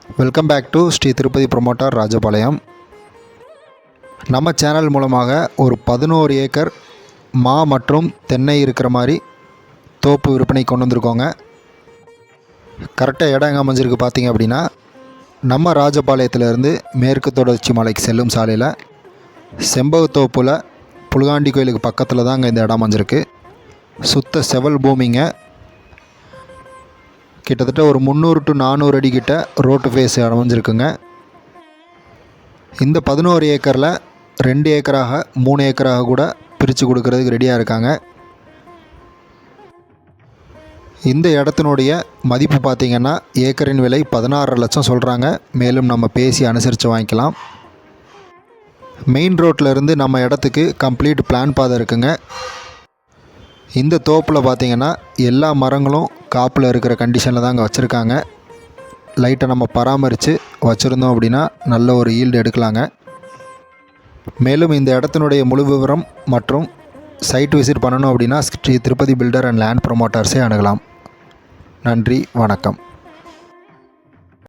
Welcome back to Sri Tirupati promoter Rajapalayam. நம்ம channel மூலமாக ஒரு 11 ஏக்கர் மா மற்றும் தென்னை இருக்கிற மாதிரி தோப்பு விற்பனை கொண்டு வந்திருக்கோங்க. கரெக்டாக இடம் எங்கே அமைஞ்சிருக்கு பார்த்தீங்க அப்படின்னா, நம்ம ராஜபாளையத்திலேருந்து மேற்கு தொடர்ச்சி மலைக்கு செல்லும் சாலையில் செம்பகத்தோப்பில் புலுகாண்டி கோயிலுக்கு பக்கத்தில் தாங்க இந்த இடம் அமைஞ்சிருக்கு. சுத்த செவல் பூமிங்க. கிட்டத்தட்ட ஒரு 300 to 400 அடி கிட்ட ரோட்டு ஃபேஸ் அமைஞ்சிருக்குங்க. இந்த 11 ஏக்கரில் 2 ஏக்கராக 3 ஏக்கராக கூட பிரித்து கொடுக்கறதுக்கு ரெடியாக இருக்காங்க. இந்த இடத்தினுடைய மதிப்பு பார்த்திங்கன்னா ஏக்கரின் விலை 16.5 லட்சம் சொல்கிறாங்க. மேலும் நம்ம பேசி அனுசரித்து வாங்கிக்கலாம். மெயின் ரோட்டில் இருந்து நம்ம இடத்துக்கு கம்ப்ளீட் பிளான் பாதை இருக்குங்க. இந்த தோப்பில் பார்த்திங்கன்னா எல்லா மரங்களும் காப்பில் இருக்கிற கண்டிஷனில் தாங்க வச்சுருக்காங்க. லைட்டை நம்ம பராமரித்து வச்சுருந்தோம் அப்படின்னா நல்ல ஒரு ஈல்டு எடுக்கலாங்க. மேலும் இந்த இடத்தினுடைய முழு விவரம் மற்றும் சைட் விசிட் பண்ணணும் அப்படின்னா Sri Tirupati builder and land ப்ரொமோட்டர்ஸே அணுகலாம். நன்றி, வணக்கம்.